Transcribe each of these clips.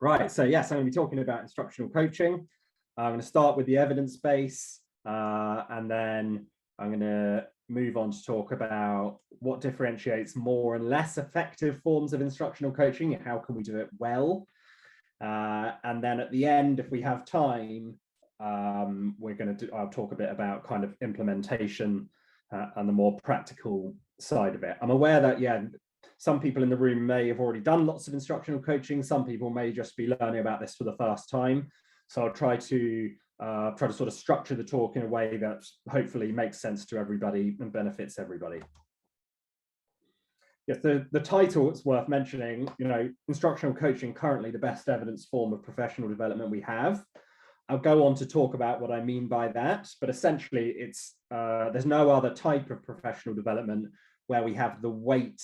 Right, so yes, I'm going to be talking about instructional coaching. I'm going to start with the evidence base, and then I'm going to move on to talk about what differentiates more and less effective forms of instructional coaching, and how can we do it well. And then at the end, if we have time, I'll talk a bit about kind of implementation and the more practical side of it. I'm aware that, some people in the room may have already done lots of instructional coaching. Some people may just be learning about this for the first time. So I'll try to sort of structure the talk in a way that hopefully makes sense to everybody and benefits everybody. Yes, the title, it's worth mentioning, instructional coaching, currently the best evidence form of professional development we have. I'll go on to talk about what I mean by that, but essentially it's there's no other type of professional development where we have the weight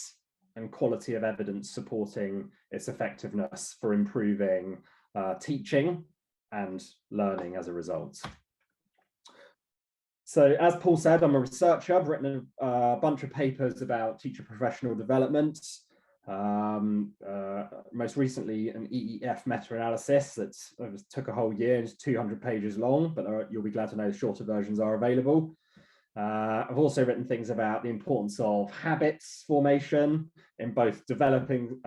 and quality of evidence supporting its effectiveness for improving teaching and learning as a result. So as Paul said, I'm a researcher. I've written a bunch of papers about teacher professional development. Most recently, an EEF meta-analysis that took a whole year. It's 200 pages long, but you'll be glad to know the shorter versions are available. I've also written things about the importance of habits formation in both developing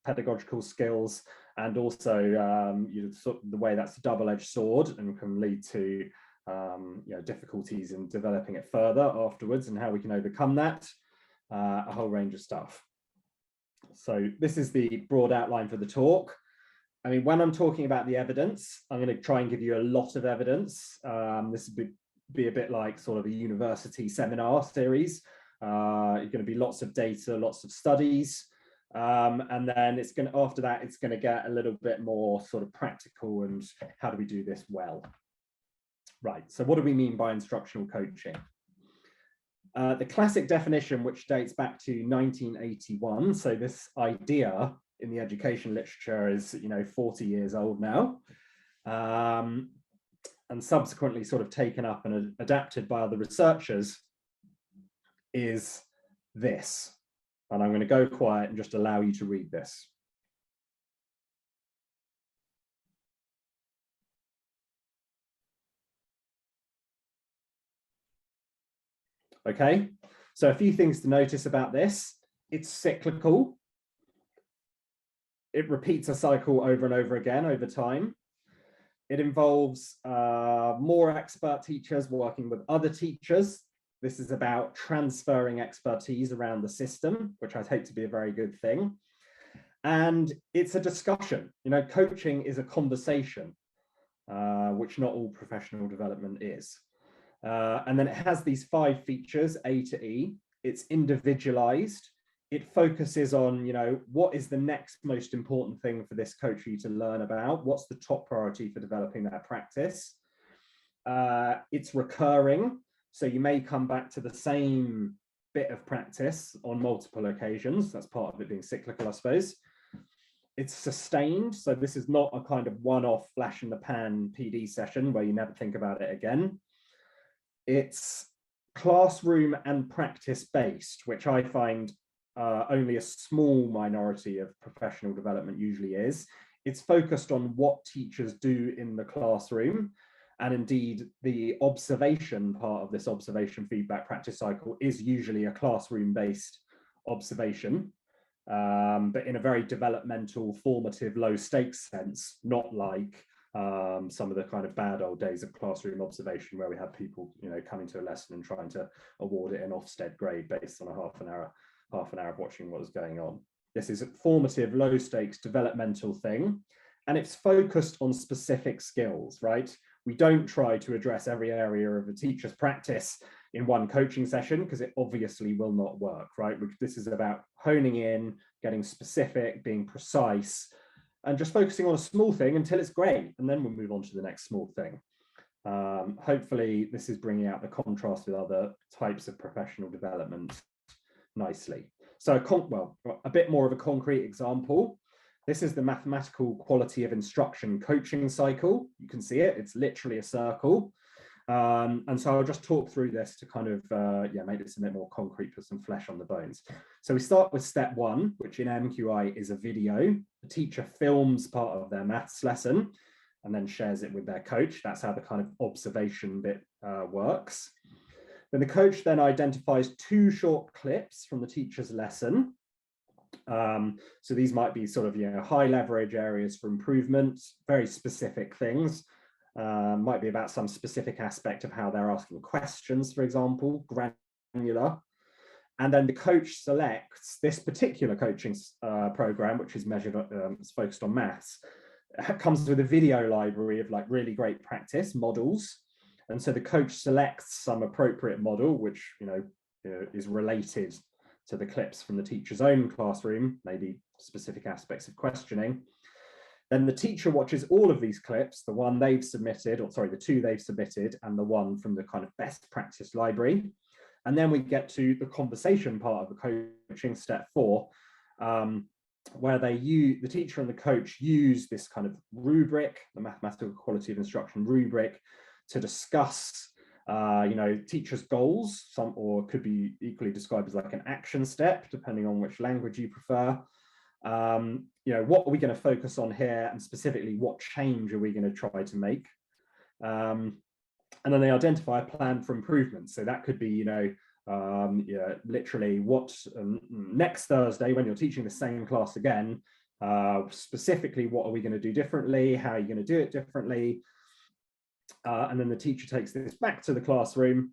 pedagogical skills and also the way that's a double-edged sword and can lead to difficulties in developing it further afterwards and how we can overcome that, a whole range of stuff. So this is the broad outline for the talk. I mean, when I'm talking about the evidence, I'm going to try and give you a lot of evidence. This would be a bit like sort of a university seminar series. You're going to be lots of data, lots of studies. And then after that, it's going to get a little bit more sort of practical and how do we do this well? Right, so what do we mean by instructional coaching? The classic definition, which dates back to 1981, so this idea in the education literature is 40 years old now, and subsequently sort of taken up and adapted by other researchers, is this. And I'm going to go quiet and just allow you to read this. Okay, so a few things to notice about this. It's cyclical. It repeats a cycle over and over again over time. It involves more expert teachers working with other teachers. This is about transferring expertise around the system, which I take to be a very good thing. And it's a discussion. Coaching is a conversation, which not all professional development is. And then it has these 5 features, A to E. It's individualized. It focuses on, what is the next most important thing for this coachee to learn about? What's the top priority for developing their practice? It's recurring. So you may come back to the same bit of practice on multiple occasions. That's part of it being cyclical, I suppose. It's sustained. So this is not a kind of one-off flash in the pan PD session where you never think about it again. It's classroom and practice based, which I find only a small minority of professional development usually is. It's focused on what teachers do in the classroom. And indeed, the observation part of this observation feedback practice cycle is usually a classroom-based observation, but in a very developmental, formative, low-stakes sense, not like some of the kind of bad old days of classroom observation where we have people, coming to a lesson and trying to award it an Ofsted grade based on a half an hour of watching what was going on. This is a formative, low-stakes, developmental thing, and it's focused on specific skills, right? We don't try to address every area of a teacher's practice in one coaching session because it obviously will not work, right? This is about honing in, getting specific, being precise, and just focusing on a small thing until it's great, and then we'll move on to the next small thing. Hopefully, this is bringing out the contrast with other types of professional development nicely. So, a bit more of a concrete example. This is the mathematical quality of instruction coaching cycle. You can see it, it's literally a circle. And so I'll just talk through this to kind of make this a bit more concrete, put some flesh on the bones. So we start with step one, which in MQI is a video. The teacher films part of their maths lesson and then shares it with their coach. That's how the kind of observation bit works. Then the coach then identifies 2 short clips from the teacher's lesson. So these might be sort of high leverage areas for improvement, very specific things. Might be about some specific aspect of how they're asking questions, for example, granular. And then the coach selects this particular coaching program, which is measured, it's focused on maths. It comes with a video library of like really great practice models. And so the coach selects some appropriate model, which is related to the clips from the teacher's own classroom, maybe specific aspects of questioning. Then the teacher watches all of these clips, the one they've submitted, or sorry, the 2 they've submitted, and the one from the kind of best practice library. And then we get to the conversation part of the coaching, step 4, where the teacher and the coach use this kind of rubric, the mathematical quality of instruction rubric, to discuss teachers' goals, or could be equally described as like an action step, depending on which language you prefer. What are we going to focus on here, and specifically what change are we going to try to make? And then they identify a plan for improvement. So that could be, literally what next Thursday when you're teaching the same class again, specifically what are we going to do differently? How are you going to do it differently? And then the teacher takes this back to the classroom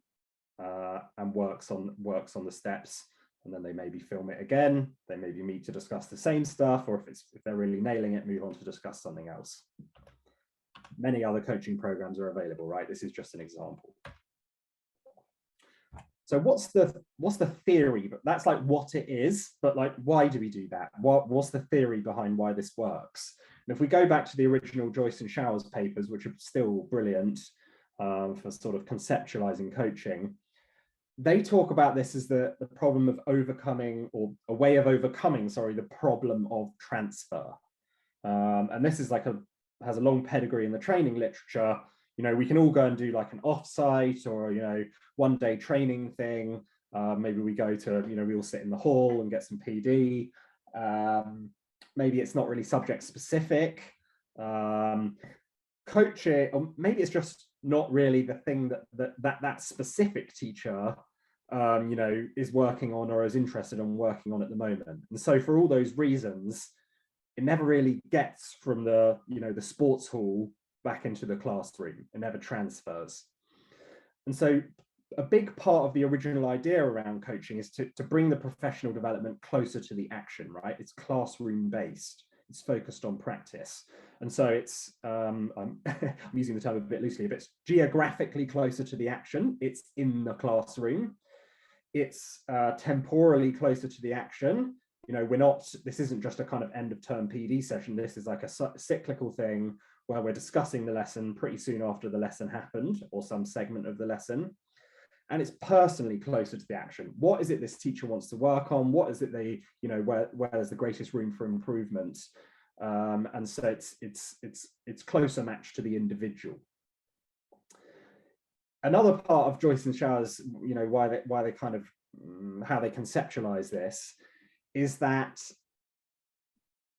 and works on the steps. And then they maybe film it again. They maybe meet to discuss the same stuff, or if they're really nailing it, move on to discuss something else. Many other coaching programs are available, right? This is just an example. So what's the theory? But that's like what it is, but like why do we do that? What's the theory behind why this works? And if we go back to the original Joyce and Showers papers, which are still brilliant for sort of conceptualizing coaching, they talk about this as the problem of overcoming, or a way of overcoming, sorry, the problem of transfer. And this is has a long pedigree in the training literature. We can all go and do like an offsite or, one-day training thing. Maybe we go to, we all sit in the hall and get some PD. Maybe it's not really subject specific. Coaching, or maybe it's just not really the thing that specific teacher is working on or is interested in working on at the moment. And so for all those reasons, it never really gets from the sports hall back into the classroom. It never transfers. And so a big part of the original idea around coaching is to bring the professional development closer to the action, right? It's classroom based. It's focused on practice. And so it's, I'm using the term a bit loosely, but it's geographically closer to the action. It's in the classroom. It's temporally closer to the action. This isn't just a kind of end of term PD session. This is like a cyclical thing where we're discussing the lesson pretty soon after the lesson happened, or some segment of the lesson. And it's personally closer to the action. What is it this teacher wants to work on? What is it where there's the greatest room for improvement? And so it's closer matched to the individual. Another part of Joyce and Showers, why they kind of how they conceptualize this, is that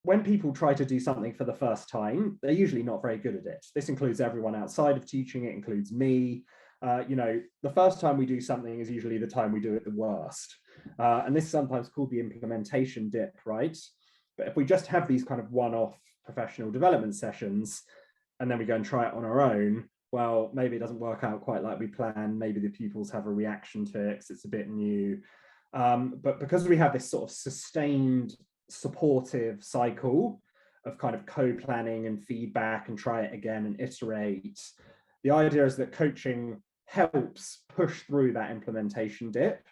when people try to do something for the first time, they're usually not very good at it. This includes everyone outside of teaching. It includes me. The first time we do something is usually the time we do it the worst. And this is sometimes called the implementation dip, right? But if we just have these kind of one-off professional development sessions, and then we go and try it on our own, well, maybe it doesn't work out quite like we planned. Maybe the pupils have a reaction to it because it's a bit new. But because we have this sort of sustained supportive cycle of kind of co-planning and feedback and try it again and iterate, the idea is that coaching helps push through that implementation dip.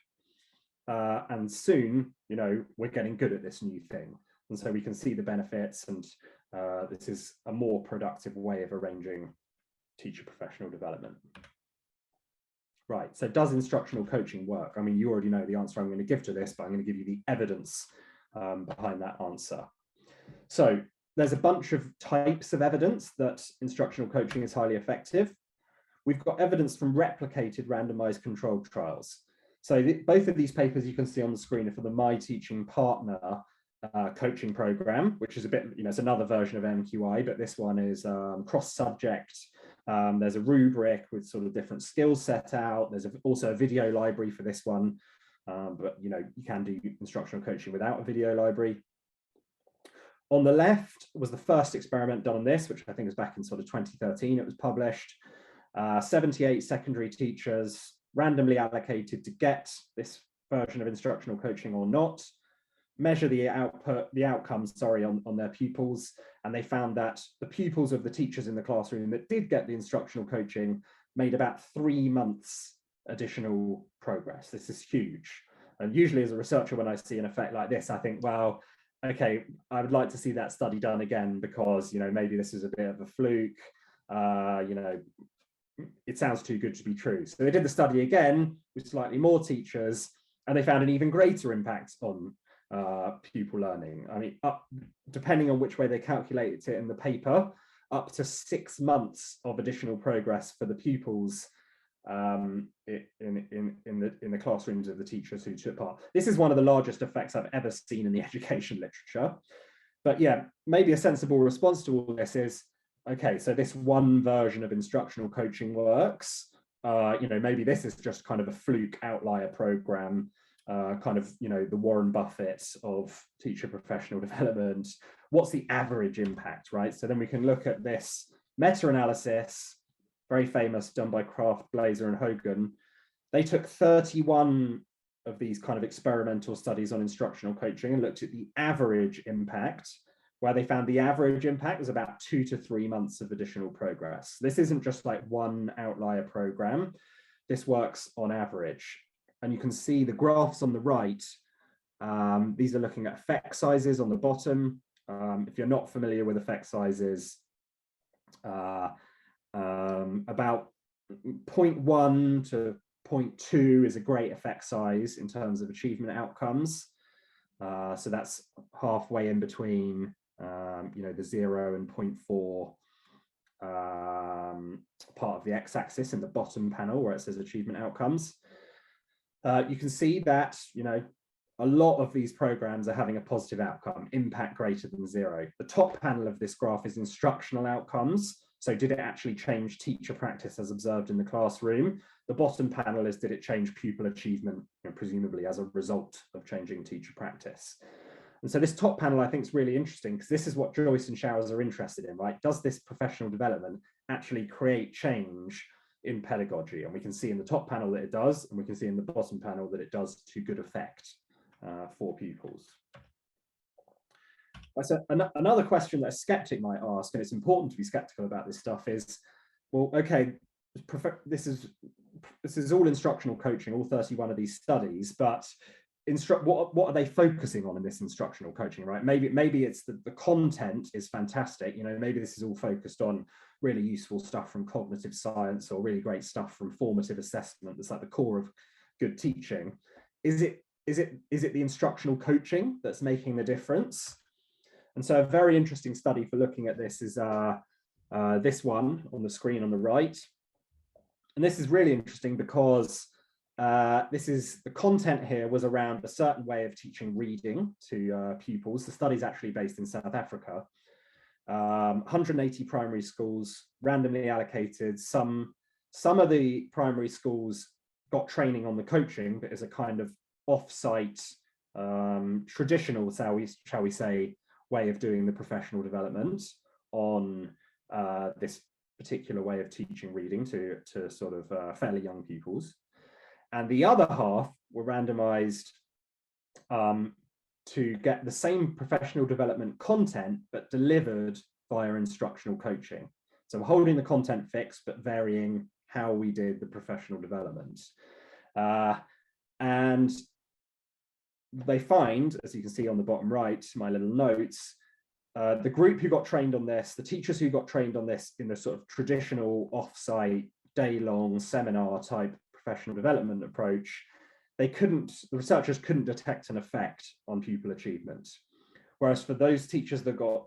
And soon, we're getting good at this new thing. And so we can see the benefits, and this is a more productive way of arranging teacher professional development. Right, so does instructional coaching work? I mean, you already know the answer I'm going to give to this, but I'm going to give you the evidence behind that answer. So there's a bunch of types of evidence that instructional coaching is highly effective. we've got evidence from replicated randomized controlled trials. So both of these papers you can see on the screen are for the My Teaching Partner coaching program, which is a bit, it's another version of MQI, but this one is cross-subject. There's a rubric with sort of different skills set out. There's also a video library for this one, but you can do instructional coaching without a video library. On the left was the first experiment done on this, which I think was back in sort of 2013. It was published. 78 secondary teachers randomly allocated to get this version of instructional coaching or not, measure the outcomes, on their pupils, and they found that the pupils of the teachers in the classroom that did get the instructional coaching made about 3 months additional progress. This is huge. And usually as a researcher, when I see an effect like this, I think, well, okay, I would like to see that study done again, because maybe this is a bit of a fluke. It sounds too good to be true. So they did the study again with slightly more teachers, and they found an even greater impact on pupil learning. I mean, depending on which way they calculated it in the paper, up to 6 months of additional progress for the pupils in the classrooms of the teachers who took part. This is one of the largest effects I've ever seen in the education literature. But yeah, maybe a sensible response to all this is, okay, so this one version of instructional coaching works. Maybe this is just kind of a fluke outlier program, the Warren Buffett of teacher professional development. What's the average impact, right? So then we can look at this meta-analysis, very famous, done by Kraft, Blazer, and Hogan. They took 31 of these kind of experimental studies on instructional coaching and looked at the average impact, where they found the average impact was about 2 to 3 months of additional progress. This isn't just like one outlier program. This works on average. And you can see the graphs on the right. These are looking at effect sizes on the bottom. If you're not familiar with effect sizes, about 0.1 to 0.2 is a great effect size in terms of achievement outcomes. So that's halfway in between, the 0 and 0.4 part of the x-axis in the bottom panel where it says achievement outcomes. You can see that, a lot of these programs are having a positive outcome, impact greater than 0. The top panel of this graph is instructional outcomes. So did it actually change teacher practice as observed in the classroom? The bottom panel is, did it change pupil achievement, presumably as a result of changing teacher practice? And so this top panel I think is really interesting, because this is what Joyce and Showers are interested in, right? Does this professional development actually create change in pedagogy? And we can see in the top panel that it does, and we can see in the bottom panel that it does to good effect for pupils. So another question that a skeptic might ask, and it's important to be skeptical about this stuff, is, well, okay, this is all instructional coaching, all 31 of these studies, but what are they focusing on in this instructional coaching, right? Maybe it's the content is fantastic, maybe this is all focused on really useful stuff from cognitive science, or really great stuff from formative assessment that's like the core of good teaching. Is it the instructional coaching that's making the difference? And so a very interesting study for looking at this is this one on the screen on the right. And this is really interesting because the content here was around a certain way of teaching reading to pupils. The study is actually based in South Africa. 180 primary schools randomly allocated. Some of the primary schools got training on the coaching, but as a kind of off-site, traditional, shall we say, way of doing the professional development on this particular way of teaching reading to sort of fairly young pupils. And the other half were randomized to get the same professional development content, but delivered via instructional coaching. So holding the content fixed, but varying how we did the professional development. And they find, as you can see on the bottom right, my little notes, the group who got trained on this, the teachers who got trained on this in the sort of traditional off-site, day-long seminar type professional development approach, the researchers couldn't detect an effect on pupil achievement. Whereas for those teachers that got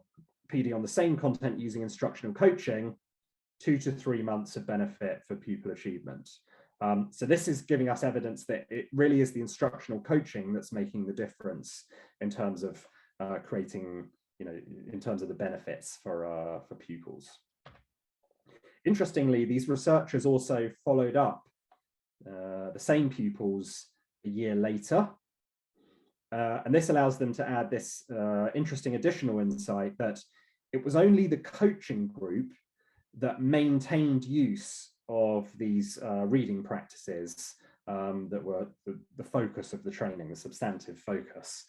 PD on the same content using instructional coaching, 2 to 3 months of benefit for pupil achievement. So this is giving us evidence that it really is the instructional coaching that's making the difference in terms of creating, in terms of the benefits for pupils. Interestingly, these researchers also followed up the same pupils a year later. And this allows them to add this interesting additional insight that it was only the coaching group that maintained use of these reading practices that were the focus of the training, the substantive focus.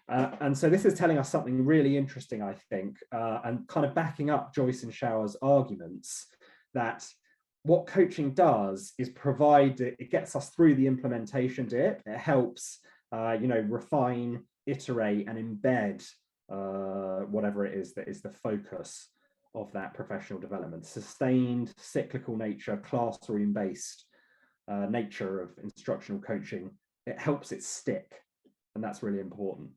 And so this is telling us something really interesting, I think, and kind of backing up Joyce and Shower's arguments that what coaching does is provide, it gets us through the implementation dip. It helps, refine, iterate, and embed whatever it is that is the focus of that professional development. Sustained, cyclical nature, classroom-based nature of instructional coaching, it helps it stick, and that's really important.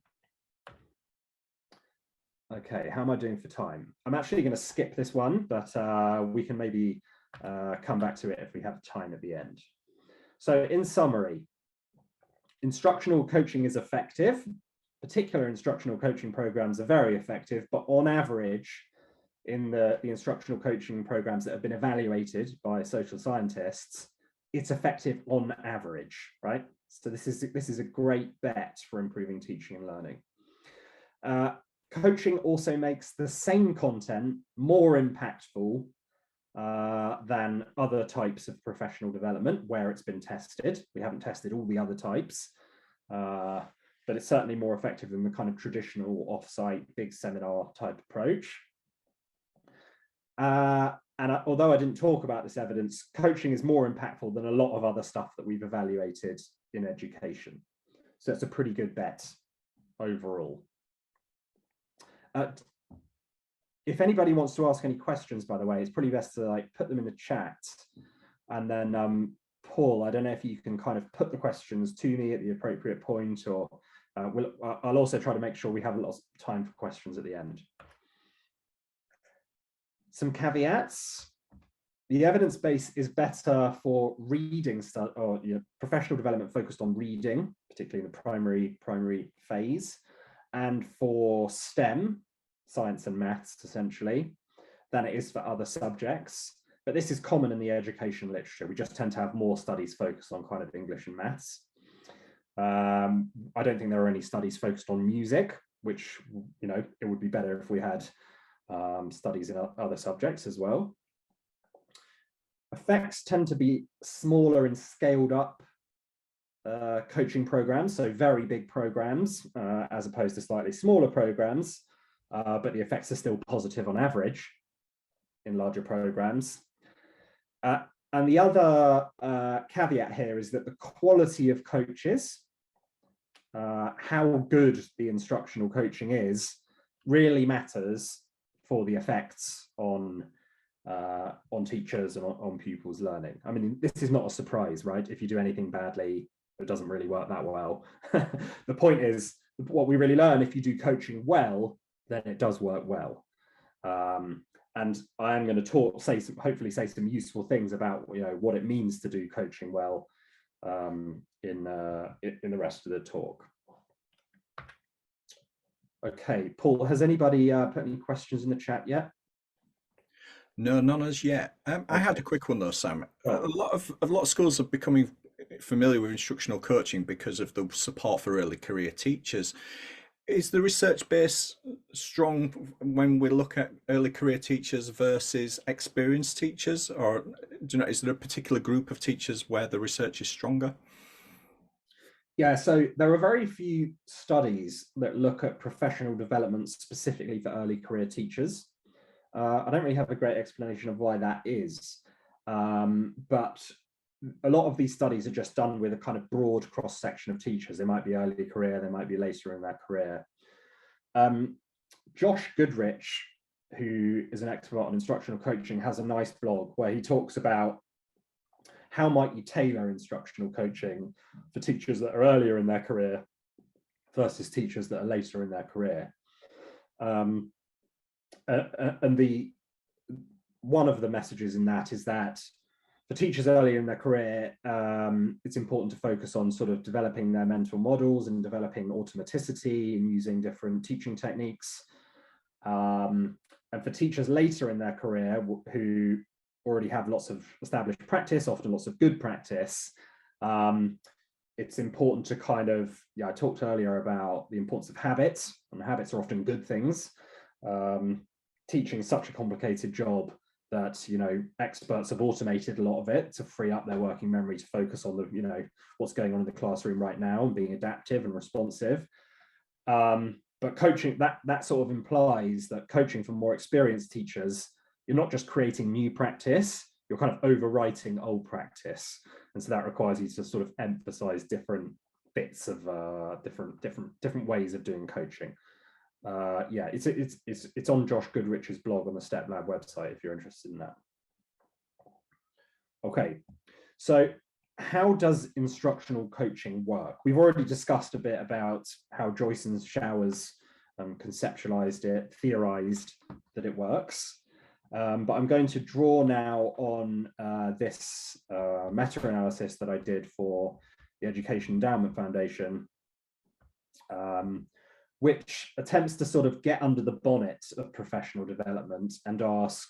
Okay, how am I doing for time? I'm actually going to skip this one, but we can maybe come back to it if we have time at the end. So in summary, instructional coaching is effective. Particular instructional coaching programs are very effective, but on average, in the instructional coaching programs that have been evaluated by social scientists, it's effective on average, right? So this is a great bet for improving teaching and learning. Coaching also makes the same content more impactful than other types of professional development where it's been tested. We haven't tested all the other types, but it's certainly more effective than the kind of traditional offsite big seminar type approach. And although I didn't talk about this evidence, coaching is more impactful than a lot of other stuff that we've evaluated in education. So it's a pretty good bet overall. If anybody wants to ask any questions, by the way, it's probably best to put them in the chat. And then Paul, I don't know if you can kind of put the questions to me at the appropriate point, or I'll also try to make sure we have a lot of time for questions at the end. Some caveats. The evidence base is better for reading or professional development focused on reading, particularly in the primary phase, and for STEM, science and maths essentially, than it is for other subjects. But this is common in the education literature. We just tend to have more studies focused on kind of English and maths. I don't think there are any studies focused on music, which, it would be better if we had studies in other subjects as well. Effects tend to be smaller and scaled up coaching programs, so very big programs as opposed to slightly smaller programs, but the effects are still positive on average in larger programs. And the other caveat here is that the quality of coaches, how good the instructional coaching is, really matters for the effects on teachers and on pupils' learning. I mean, this is not a surprise, right? If you do anything badly, it doesn't really work that well. The point is, what we really learn, if you do coaching well, then it does work well. And I am going to hopefully say some useful things about what it means to do coaching well in the rest of the talk. Okay, Paul, has anybody put any questions in the chat yet? No, none as yet. I had a quick one though, Sam. A lot of schools are becoming familiar with instructional coaching because of the support for early career teachers. Is the research base strong when we look at early career teachers versus experienced teachers, or is there a particular group of teachers where the research is stronger? Yeah, so there are very few studies that look at professional development specifically for early career teachers. I don't really have a great explanation of why that is, but a lot of these studies are just done with a kind of broad cross-section of teachers. They might be early career, they might be later in their career. Josh Goodrich, who is an expert on instructional coaching, has a nice blog where he talks about how might you tailor instructional coaching for teachers that are earlier in their career versus teachers that are later in their career. And one of the messages in that is that for teachers earlier in their career, it's important to focus on sort of developing their mental models and developing automaticity and using different teaching techniques. And for teachers later in their career who already have lots of established practice, often lots of good practice, it's important to kind of, I talked earlier about the importance of habits, and habits are often good things. Teaching is such a complicated job that, experts have automated a lot of it to free up their working memory to focus on the, what's going on in the classroom right now and being adaptive and responsive. But coaching, that sort of implies that coaching for more experienced teachers, you're not just creating new practice, you're kind of overwriting old practice. And so that requires you to sort of emphasize different bits of different ways of doing coaching. It's on Josh Goodrich's blog on the Step Lab website if you're interested in that. Okay, so how does instructional coaching work? We've already discussed a bit about how Joyce and Showers conceptualized it, theorized that it works. But I'm going to draw now on this meta-analysis that I did for the Education Endowment Foundation, which attempts to sort of get under the bonnet of professional development and ask,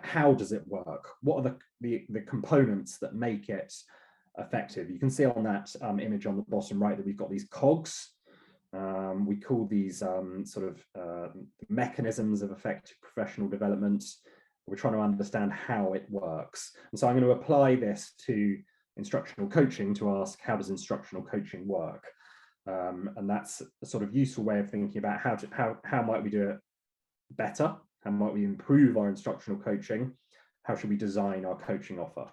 how does it work? What are the components that make it effective? You can see on that image on the bottom right that we've got these cogs. We call these mechanisms of effective professional development. We're trying to understand how it works. And so I'm going to apply this to instructional coaching to ask, how does instructional coaching work? And that's a sort of useful way of thinking about how might we do it better? How might we improve our instructional coaching? How should we design our coaching offer?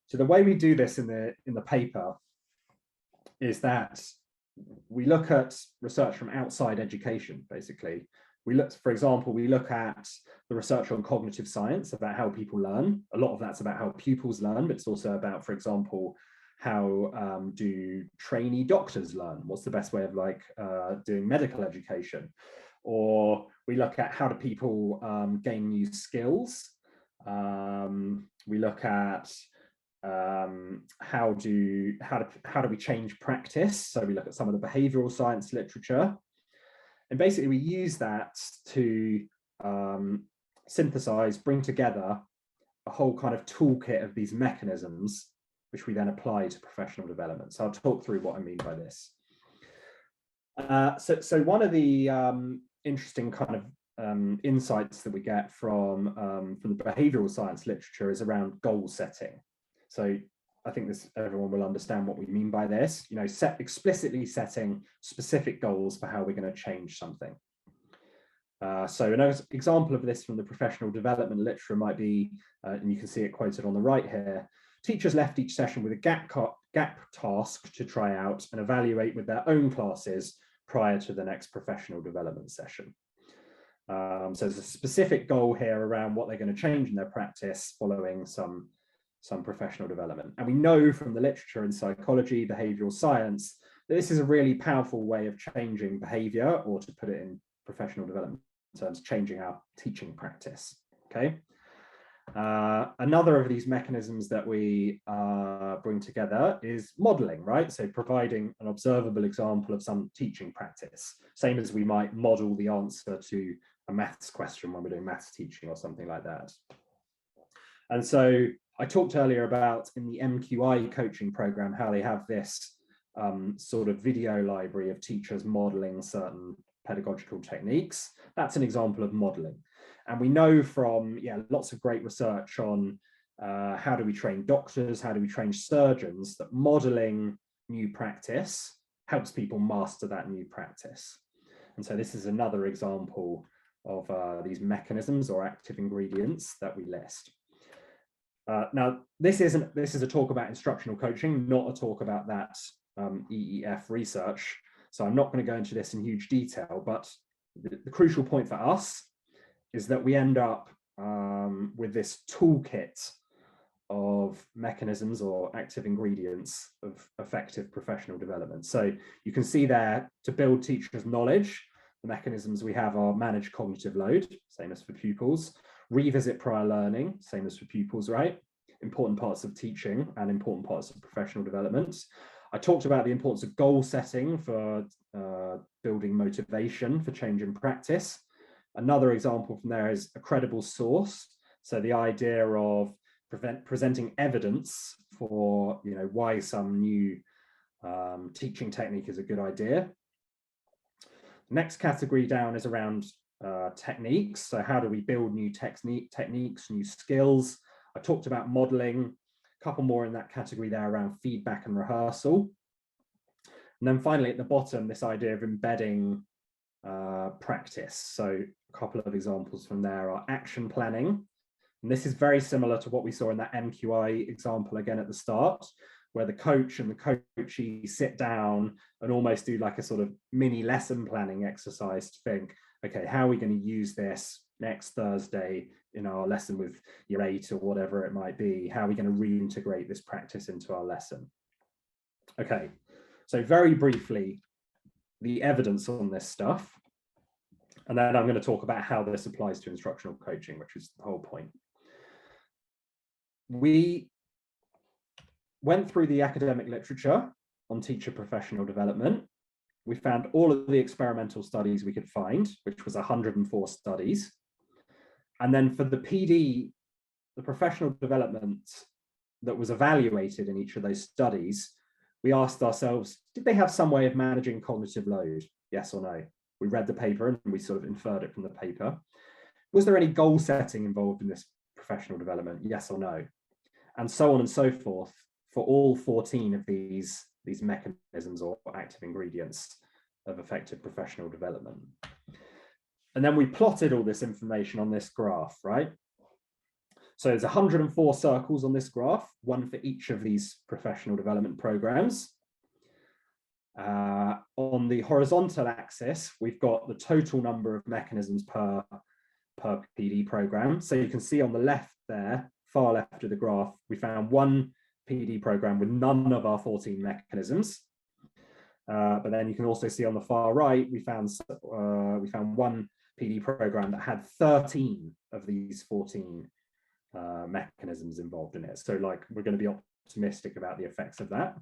So the way we do this in the paper is that we look at research from outside education, basically. For example, we look at the research on cognitive science, about how people learn. A lot of that's about how pupils learn, but it's also about, for example, how do trainee doctors learn? What's the best way of doing medical education? Or we look at how do people gain new skills. We look at how do we change practice? So we look at some of the behavioral science literature, and basically we use that to synthesize, bring together a whole kind of toolkit of these mechanisms, which we then apply to professional development. So I'll talk through what I mean by this. So one of the interesting kind of insights that we get from the behavioral science literature is around goal setting. So I think everyone will understand what we mean by this. Explicitly setting specific goals for how we're going to change something. So an example of this from the professional development literature might be, and you can see it quoted on the right here, teachers left each session with a gap task to try out and evaluate with their own classes prior to the next professional development session. So there's a specific goal here around what they're going to change in their practice following some professional development. And we know from the literature in psychology, behavioral science, that this is a really powerful way of changing behavior, or to put it in professional development terms, changing our teaching practice. Okay. Another of these mechanisms that we bring together is modeling, right? So providing an observable example of some teaching practice, same as we might model the answer to a maths question when we're doing maths teaching or something like that. And so I talked earlier about in the MQI coaching program, how they have this sort of video library of teachers modeling certain pedagogical techniques. That's an example of modeling. And we know from lots of great research on how do we train doctors, how do we train surgeons, that modeling new practice helps people master that new practice. And so this is another example of these mechanisms or active ingredients that we list. Now, this is a talk about instructional coaching, not a talk about that EEF research. So I'm not going to go into this in huge detail, but the crucial point for us is that we end up with this toolkit of mechanisms or active ingredients of effective professional development. So you can see there, to build teachers' knowledge, The mechanisms we have are manage cognitive load, same as for pupils, revisit prior learning, same as for pupils, right? Important parts of teaching and important parts of professional development. I talked about the importance of goal setting for building motivation for change in practice. Another example from there is a credible source. So the idea of presenting evidence for, why some new teaching technique is a good idea. Next category down is around techniques. So how do we build new techniques, new skills? I talked about modeling, a couple more in that category there around feedback and rehearsal. And then finally at the bottom, this idea of embedding practice. So a couple of examples from there are action planning. And this is very similar to what we saw in that MQI example again at the start, where the coach and the coachee sit down and almost do like a sort of mini lesson planning exercise to think, okay, how are we going to use this next Thursday in our lesson with year 8 or whatever it might be? How are we going to reintegrate this practice into our lesson? Okay, so very briefly, the evidence on this stuff. And then I'm going to talk about how this applies to instructional coaching, which is the whole point. We went through the academic literature on teacher professional development. We found all of the experimental studies we could find, which was 104 studies. And then for the PD, the professional development that was evaluated in each of those studies, we asked ourselves, did they have some way of managing cognitive load? Yes or no? We read the paper and we sort of inferred it from the paper. Was there any goal setting involved in this professional development? Yes or no? And so on and so forth for all 14 of these mechanisms or active ingredients of effective professional development. And then we plotted all this information on this graph, right? So there's 104 circles on this graph, one for each of these professional development programs. On the horizontal axis, we've got the total number of mechanisms per PD program. So you can see on the left there, far left of the graph, we found one PD program with none of our 14 mechanisms. But then you can also see on the far right, we found one PD program that had 13 of these 14 mechanisms involved in it. So like, we're going to be optimistic about the effects of that.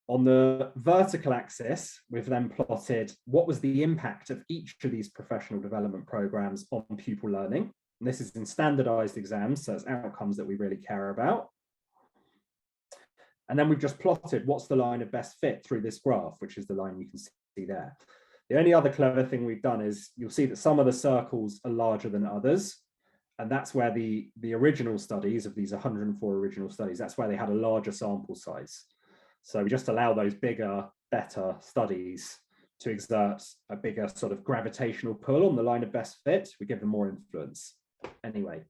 On the vertical axis, we've then plotted what was the impact of each of these professional development programs on pupil learning. And this is in standardized exams, so it's outcomes that we really care about. And then we've just plotted what's the line of best fit through this graph, which is the line you can see there. The only other clever thing we've done is you'll see that some of the circles are larger than others. And that's where the original studies of these 104 original studies, that's where they had a larger sample size. So we just allow those bigger, better studies to exert a bigger sort of gravitational pull on the line of best fit. We give them more influence. Anyway,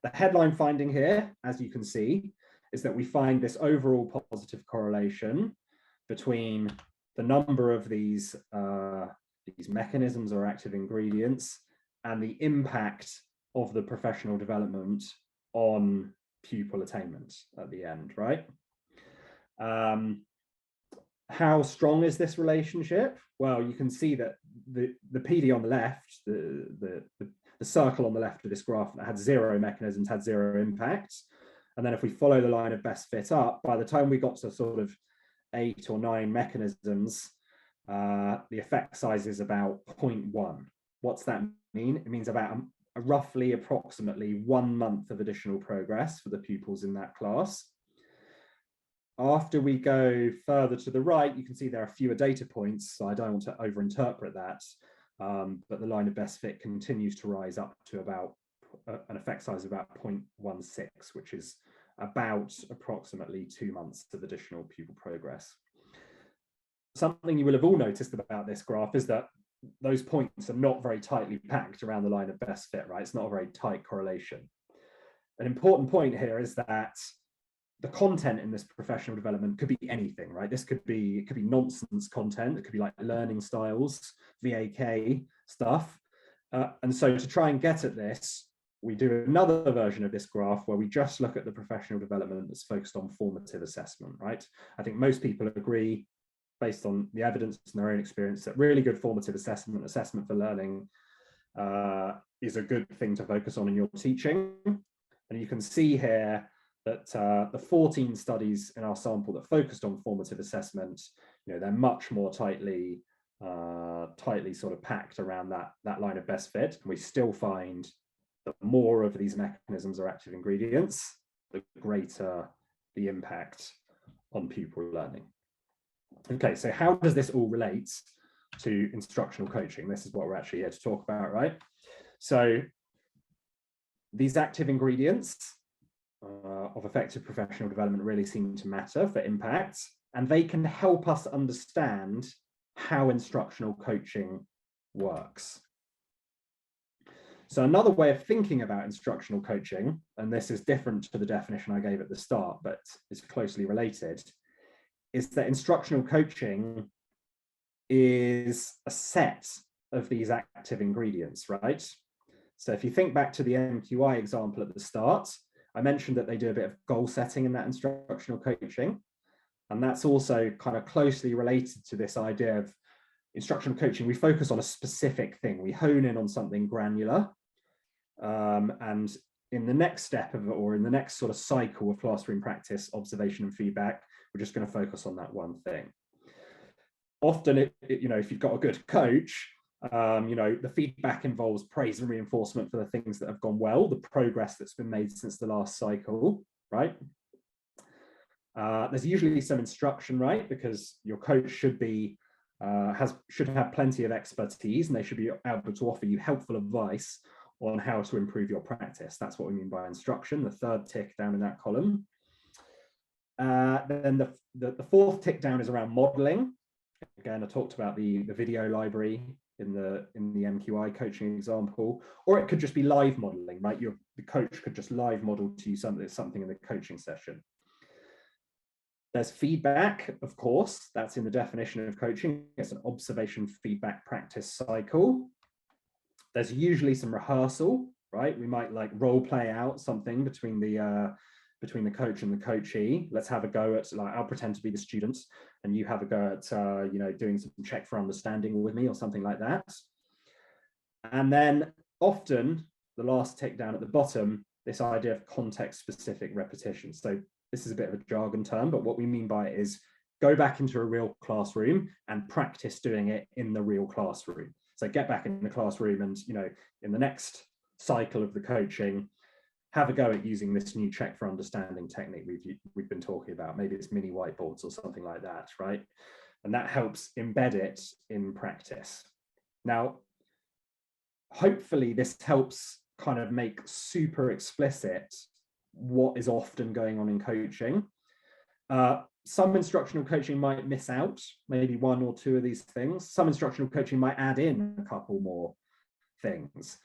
the headline finding here, as you can see, is that we find this overall positive correlation between the number of these mechanisms or active ingredients and the impact of the professional development on pupil attainment at the end, right? How strong is this relationship? Well, you can see that the PD on the left, the circle on the left of this graph that had 0 mechanisms had 0 impact. And then if we follow the line of best fit up, by the time we got to sort of 8 or 9 mechanisms, the effect size is about 0.1. What's that mean? It means about approximately 1 month of additional progress for the pupils in that class. After we go further to the right, you can see there are fewer data points, so I don't want to overinterpret that, but the line of best fit continues to rise up to about an effect size of about 0.16, which is about approximately 2 months of additional pupil progress. Something you will have all noticed about this graph is that those points are not very tightly packed around the line of best fit, right? It's not a very tight correlation. An important point here is that the content in this professional development could be anything, right? This could be nonsense content. It could be like learning styles, VAK stuff. And so to try and get at this, we do another version of this graph where we just look at the professional development that's focused on formative assessment, right? I think most people agree based on the evidence and their own experience, that really good formative assessment for learning is a good thing to focus on in your teaching. And you can see here that the 14 studies in our sample that focused on formative assessment, they're much more tightly sort of packed around that line of best fit. And we still find that more of these mechanisms are active ingredients, the greater the impact on pupil learning. Okay, so how does this all relate to instructional coaching? This is what we're actually here to talk about, right? So these active ingredients of effective professional development really seem to matter for impact, and they can help us understand how instructional coaching works. So another way of thinking about instructional coaching, and this is different to the definition I gave at the start, but is closely related, is that instructional coaching is a set of these active ingredients, right? So if you think back to the MQI example at the start, I mentioned that they do a bit of goal setting in that instructional coaching. And that's also kind of closely related to this idea of instructional coaching. We focus on a specific thing. We hone in on something granular. And in the next step of it, or in the next sort of cycle of classroom practice, observation and feedback, we're just going to focus on that one thing. Often, if you've got a good coach, the feedback involves praise and reinforcement for the things that have gone well, the progress that's been made since the last cycle, right? There's usually some instruction, right? Because your coach should have plenty of expertise, and they should be able to offer you helpful advice on how to improve your practice. That's what we mean by instruction, the third tick down in that column. Then the fourth tick down is around modeling. Again, I talked about the video library in the MQI coaching example, or it could just be live modeling, right? The coach could just live model to you something in the coaching session. There's feedback, of course, that's in the definition of coaching. It's an observation feedback practice cycle. There's usually some rehearsal, right? We might like role play out something between the coach and the coachee. Let's have a go at, like, I'll pretend to be the student and you have a go at doing some check for understanding with me or something like that. And then often the last tick down at the bottom, this idea of context specific repetition. So this is a bit of a jargon term, but what we mean by it is go back into a real classroom and practice doing it in the real classroom. So get back in the classroom and, in the next cycle of the coaching, have a go at using this new check for understanding technique we've been talking about. Maybe it's mini whiteboards or something like that, right? And that helps embed it in practice. Now, hopefully this helps kind of make super explicit what is often going on in coaching. Some instructional coaching might miss out maybe one or two of these things. Some instructional coaching might add in a couple more things,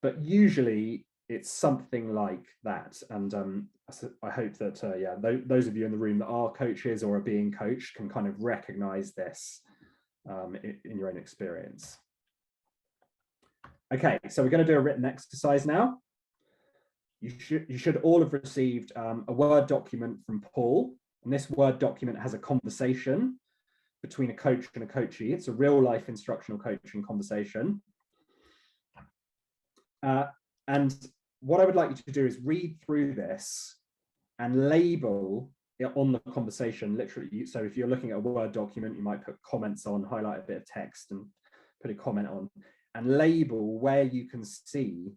but usually it's something like that. And I hope that those of you in the room that are coaches or are being coached can kind of recognize this in your own experience. Okay, so we're going to do a written exercise now. You should all have received a Word document from Paul, and this Word document has a conversation between a coach and a coachee. It's a real life instructional coaching conversation. And what I would like you to do is read through this and label it on the conversation, literally. So if you're looking at a Word document, you might put comments on, highlight a bit of text and put a comment on, and label where you can see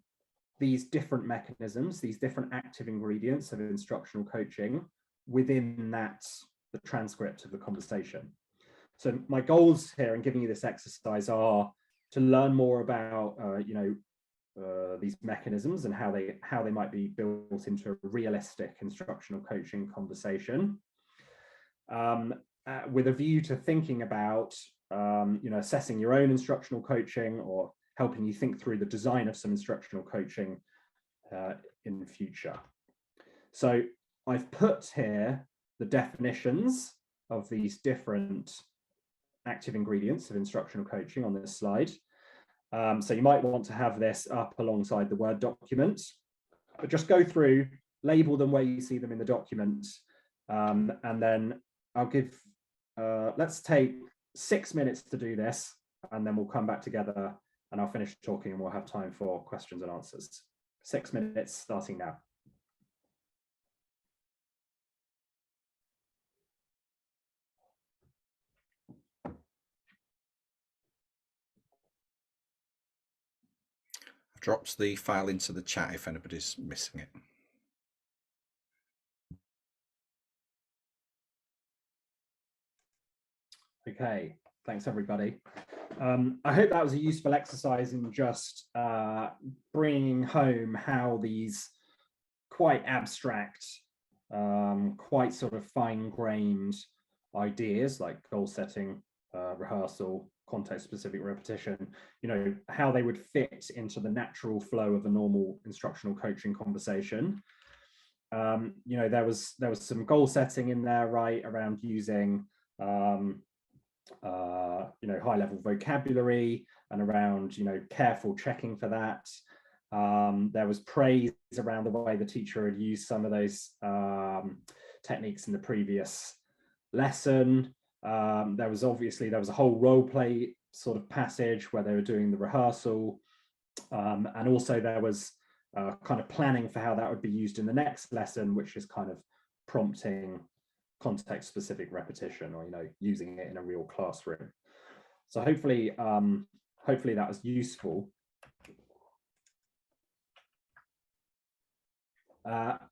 these different mechanisms, these different active ingredients of instructional coaching within the transcript of the conversation. So my goals here in giving you this exercise are to learn more about these mechanisms and how they might be built into a realistic instructional coaching conversation, with a view to thinking about assessing your own instructional coaching or helping you think through the design of some instructional coaching in the future. So I've put here the definitions of these different active ingredients of instructional coaching on this slide. So you might want to have this up alongside the Word document, but just go through, label them where you see them in the document, and then I'll give let's take 6 minutes to do this, and then we'll come back together and I'll finish talking and we'll have time for questions and answers. 6 minutes starting now. Drops the file into the chat if anybody's missing it. Okay, thanks everybody. I hope that was a useful exercise in just bringing home how these quite abstract, quite sort of fine-grained ideas like goal setting, rehearsal, context-specific repetition, you know, how they would fit into the natural flow of a normal instructional coaching conversation. You know, there was some goal setting in there, right, around using you know, high level vocabulary and around, you know, careful checking for that. There was praise around the way the teacher had used some of those techniques in the previous lesson. There was a whole role play sort of passage where they were doing the rehearsal. And also there was kind of planning for how that would be used in the next lesson, which is kind of prompting context specific repetition, or, you know, using it in a real classroom. So hopefully that was useful.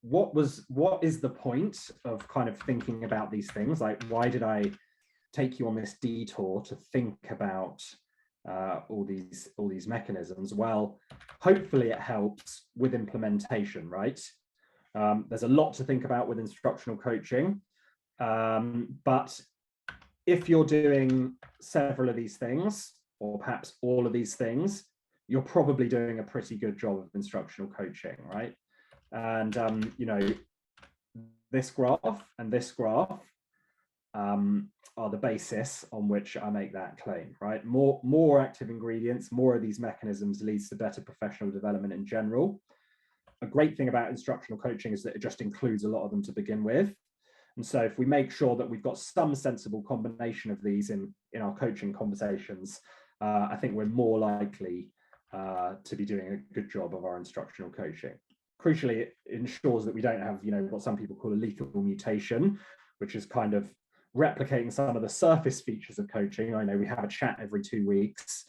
What is the point of kind of thinking about these things? Like, why did I take you on this detour to think about all these mechanisms? Well, hopefully it helps with implementation, right? There's a lot to think about with instructional coaching, but if you're doing several of these things, or perhaps all of these things, you're probably doing a pretty good job of instructional coaching, right? And you know, this graph and this graph are the basis on which I make that claim, right? More active ingredients, more of these mechanisms leads to better professional development in general. A great thing about instructional coaching is that it just includes a lot of them to begin with. And so if we make sure that we've got some sensible combination of these in our coaching conversations, I think we're more likely to be doing a good job of our instructional coaching. Crucially, it ensures that we don't have, you know, what some people call a lethal mutation, which is kind of replicating some of the surface features of coaching. I know we have a chat every 2 weeks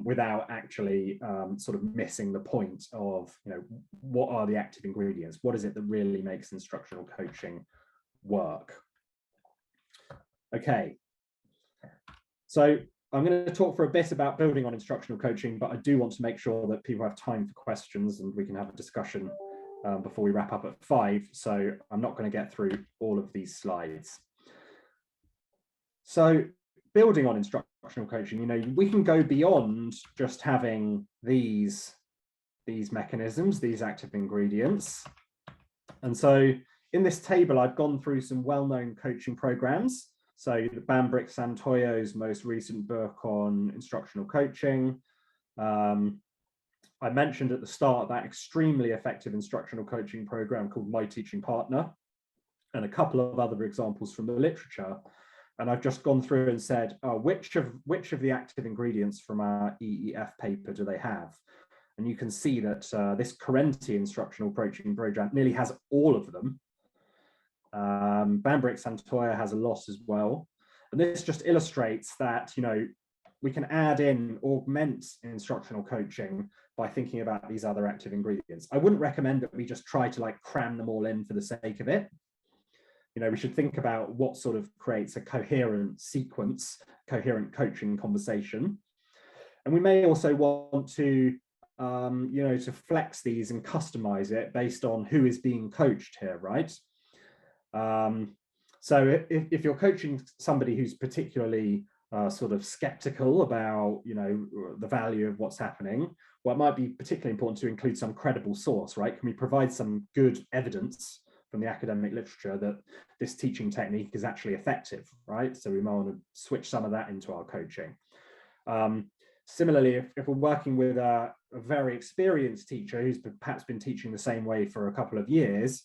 without actually sort of missing the point of, you know, what are the active ingredients? What is it that really makes instructional coaching work? Okay, so I'm going to talk for a bit about building on instructional coaching, but I do want to make sure that people have time for questions and we can have a discussion before we wrap up at 5. So I'm not going to get through all of these slides. So building on instructional coaching, you know, we can go beyond just having these mechanisms, these active ingredients. And so in this table, I've gone through some well-known coaching programs. So Bambrick Santoyo's most recent book on instructional coaching. I mentioned at the start that extremely effective instructional coaching program called My Teaching Partner, and a couple of other examples from the literature. And I've just gone through and said, oh, which of the active ingredients from our EEF paper do they have? And you can see that this Correnti instructional coaching program nearly has all of them. Bambrick Santoyo has a lot as well. And this just illustrates that, you know, we can augment instructional coaching by thinking about these other active ingredients. I wouldn't recommend that we just try to like cram them all in for the sake of it. You know, we should think about what sort of creates a coherent sequence, coherent coaching conversation. And we may also want to, you know, to flex these and customize it based on who is being coached here, right? So if you're coaching somebody who's particularly sort of skeptical about, you know, the value of what's happening, well, it might be particularly important to include some credible source, right? Can we provide some good evidence from the academic literature that this teaching technique is actually effective, right? So we might want to switch some of that into our coaching. Similarly, if we're working with a very experienced teacher who's perhaps been teaching the same way for a couple of years,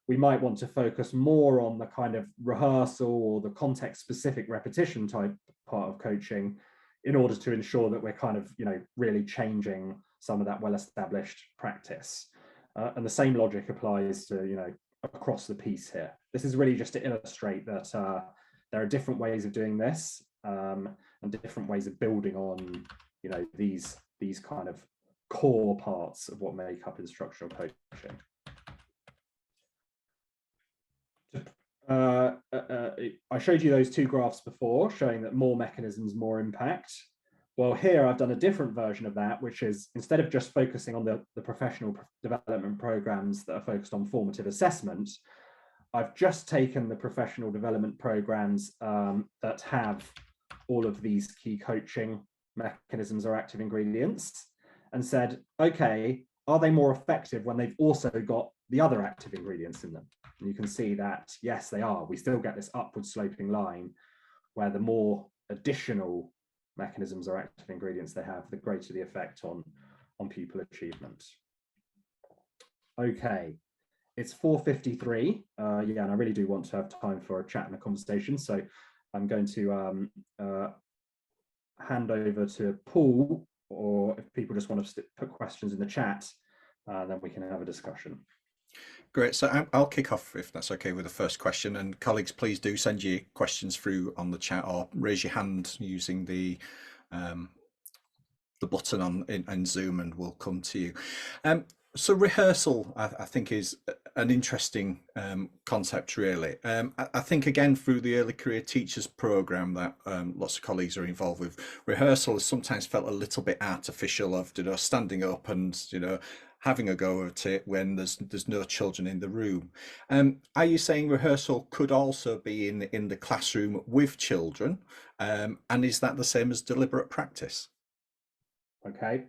we might want to focus more on the kind of rehearsal or the context-specific repetition type part of coaching in order to ensure that we're kind of, really changing some of that well-established practice. And the same logic applies to, across the piece here. This is really just to illustrate that there are different ways of doing this, and different ways of building on, these kind of core parts of what make up instructional coaching. I showed you those two graphs before, showing that more mechanisms, more impact. Well, here I've done a different version of that, which is instead of just focusing on the professional development programs that are focused on formative assessment, I've just taken the professional development programs that have all of these key coaching mechanisms or active ingredients and said, okay, are they more effective when they've also got the other active ingredients in them? And you can see that, yes, they are. We still get this upward sloping line where the more additional mechanisms or active ingredients they have, the greater the effect on pupil achievement. Okay, it's 4:53. Yeah, and I really do want to have time for a chat and a conversation. So I'm going to hand over to Paul, or if people just want to put questions in the chat, then we can have a discussion. Great. So I'll kick off if that's okay with the first question. And colleagues, please do send your questions through on the chat or raise your hand using the button on in Zoom, and we'll come to you. So rehearsal, I think, is an interesting concept, really. I think, again, through the early career teachers program that lots of colleagues are involved with, rehearsal has sometimes felt a little bit artificial, of standing up and having a go at it when there's no children in the room. Are you saying rehearsal could also be in the classroom with children, and is that the same as deliberate practice? Okay,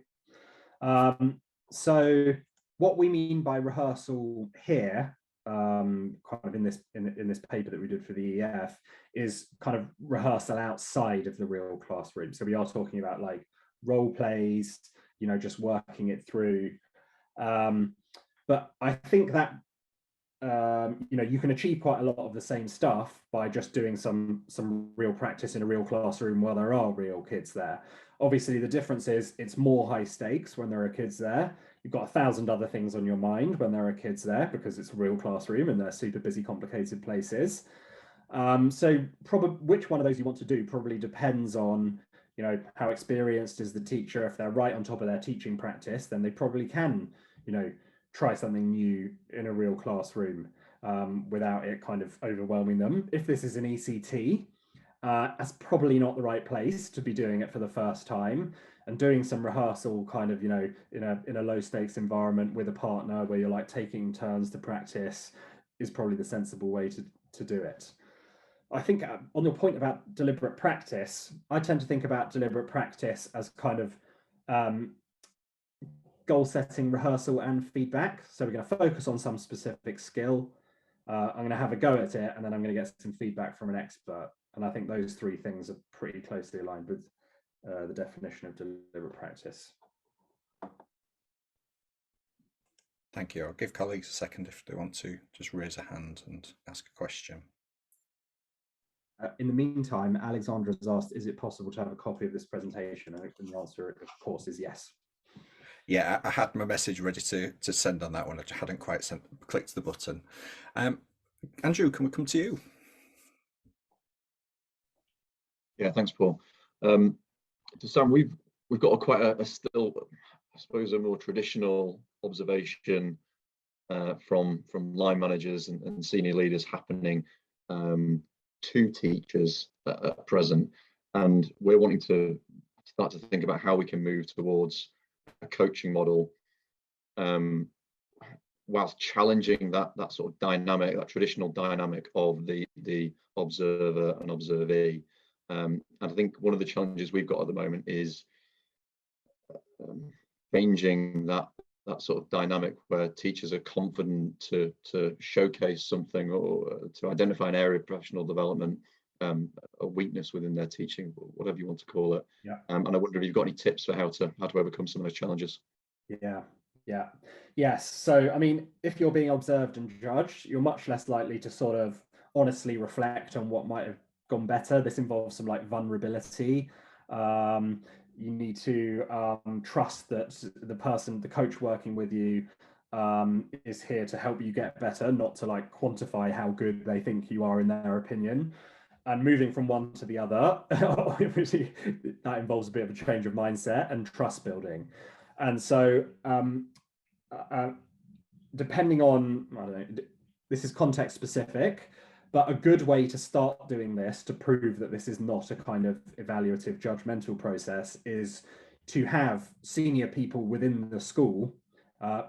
so what we mean by rehearsal here, kind of in this paper that we did for the EF, is kind of rehearsal outside of the real classroom. So we are talking about like role plays, just working it through. But I think that you can achieve quite a lot of the same stuff by just doing some real practice in a real classroom while there are real kids there. Obviously, the difference is it's more high stakes when there are kids there. You've got 1,000 other things on your mind when there are kids there because it's a real classroom and they're super busy, complicated places. So probably which one of those you want to do probably depends on how experienced is the teacher. If they're right on top of their teaching practice, then they probably can try something new in a real classroom without it kind of overwhelming them. If this is an ECT, that's probably not the right place to be doing it for the first time, and doing some rehearsal kind of in a low stakes environment with a partner where you're like taking turns to practice is probably the sensible way to do it. I think on your point about deliberate practice, I tend to think about deliberate practice as kind of goal setting, rehearsal, and feedback. So we're going to focus on some specific skill. I'm going to have a go at it, and then I'm going to get some feedback from an expert. And I think those three things are pretty closely aligned with the definition of deliberate practice. Thank you. I'll give colleagues a second if they want to just raise a hand and ask a question. In the meantime, Alexandra has asked, is it possible to have a copy of this presentation? And the answer, of course, is yes. Yeah, I had my message ready to send on that one. I hadn't quite clicked the button. Andrew, can we come to you? Yeah, thanks, Paul. To Sam, we've got quite a still, I suppose, a more traditional observation from line managers and senior leaders happening to teachers at present, and we're wanting to start to think about how we can move towards a coaching model whilst challenging that sort of dynamic, that traditional dynamic of the observer and observee. And I think one of the challenges we've got at the moment is changing that sort of dynamic where teachers are confident to showcase something or to identify an area of professional development, a weakness within their teaching, whatever you want to call it. Yeah. And I wonder if you've got any tips for how to overcome some of those challenges. Yeah, Yeah. Yes. So, I mean, if you're being observed and judged, you're much less likely to sort of honestly reflect on what might have gone better. This involves some like vulnerability. You need to trust that the coach working with you, is here to help you get better, not to like quantify how good they think you are in their opinion. And moving from one to the other, obviously, that involves a bit of a change of mindset and trust building. And so, uh, depending on, I don't know, this is context specific, but a good way to start doing this to prove that this is not a kind of evaluative judgmental process is to have senior people within the school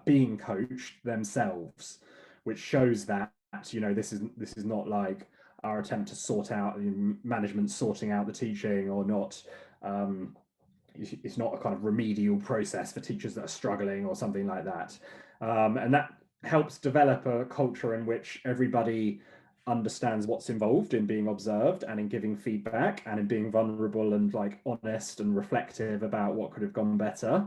being coached themselves, which shows that, you know, this is not like our attempt to sort out management sorting out the teaching, or not. It's not a kind of remedial process for teachers that are struggling or something like that. And that helps develop a culture in which everybody understands what's involved in being observed and in giving feedback and in being vulnerable and like honest and reflective about what could have gone better.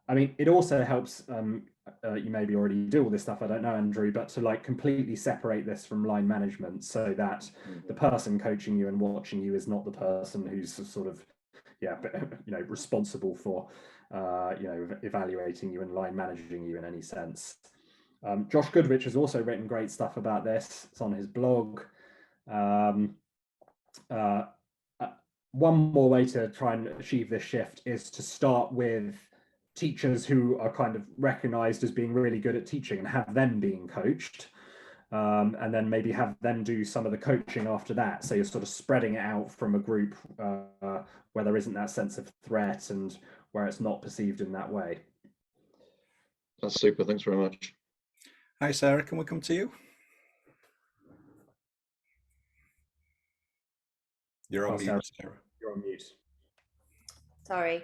I mean, it also helps, you maybe already do all this stuff, I don't know, Andrew, but to like completely separate this from line management, so that the person coaching you and watching you is not the person who's sort of, yeah, you know, responsible for, you know, evaluating you and line managing you in any sense. Josh Goodrich has also written great stuff about this. It's on his blog. Um, uh, One more way to try and achieve this shift is to start with teachers who are kind of recognized as being really good at teaching and have them being coached. And then maybe have them do some of the coaching after that. So you're sort of spreading it out from a group where there isn't that sense of threat and where it's not perceived in that way. That's super. Thanks very much. Hi, Sarah. Can we come to you? You're on mute, Sarah. You're on mute. Sorry.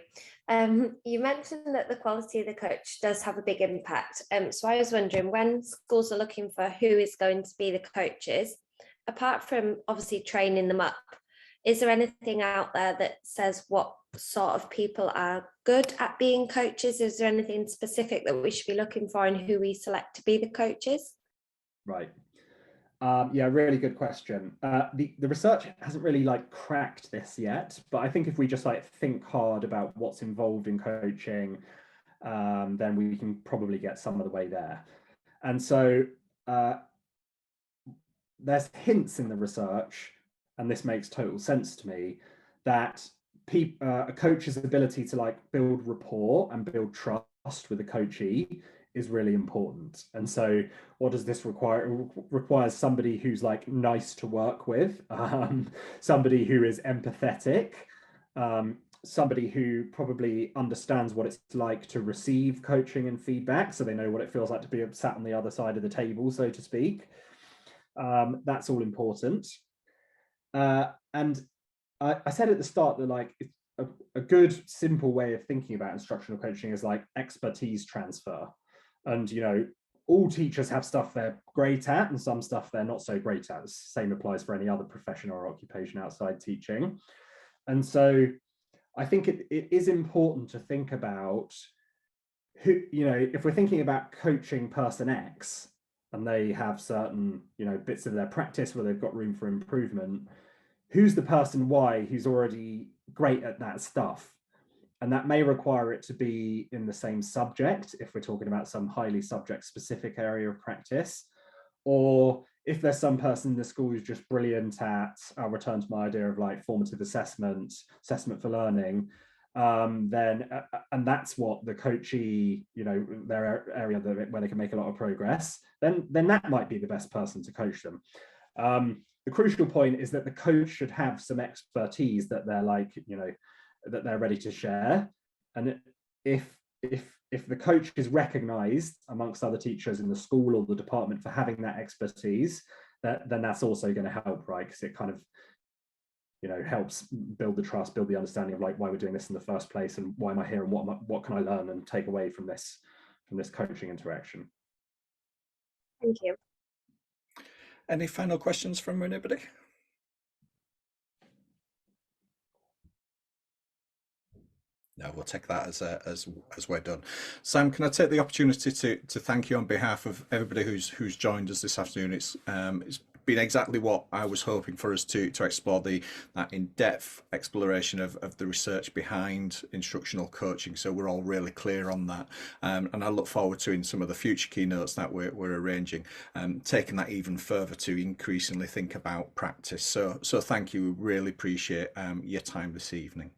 You mentioned that the quality of the coach does have a big impact. So I was wondering, when schools are looking for who is going to be the coaches, apart from obviously training them up, is there anything out there that says what sort of people are good at being coaches? Is there anything specific that we should be looking for in who we select to be the coaches? Right. Yeah, really good question. The research hasn't really like cracked this yet, but I think if we just like think hard about what's involved in coaching, then we can probably get some of the way there. And so there's hints in the research, and this makes total sense to me, that a coach's ability to like build rapport and build trust with the coachee is really important. And so what does this require? It requires somebody who's like nice to work with, somebody who is empathetic, somebody who probably understands what it's like to receive coaching and feedback, so they know what it feels like to be sat on the other side of the table, so to speak. That's all important. And I said at the start that like a good simple way of thinking about instructional coaching is like expertise transfer. And, you know, all teachers have stuff they're great at and some stuff they're not so great at. The same applies for any other profession or occupation outside teaching. And so I think it is important to think about who, you know, if we're thinking about coaching person X and they have certain, you know, bits of their practice where they've got room for improvement, who's the person Y who's already great at that stuff? And that may require it to be in the same subject if we're talking about some highly subject specific area of practice. Or if there's some person in the school who's just brilliant at, I'll return to my idea of like formative assessment for learning, then, and that's what the coachee, you know, their area where they can make a lot of progress, then that might be the best person to coach them. The crucial point is that the coach should have some expertise that they're like, you know, that they're ready to share. And if the coach is recognized amongst other teachers in the school or the department for having that expertise, then that's also going to help, right? Because it kind of, you know, helps build the trust, build the understanding of like why we're doing this in the first place and why am I here and what can I learn and take away from this coaching interaction. Thank you. Any final questions from anybody? No, we'll take that as we're done. Sam, can I take the opportunity to thank you on behalf of everybody who's joined us this afternoon? It's been exactly what I was hoping for us to explore that in-depth exploration of the research behind instructional coaching. So we're all really clear on that, and I look forward to in some of the future keynotes that we're arranging, taking that even further to increasingly think about practice. So thank you. Really appreciate your time this evening.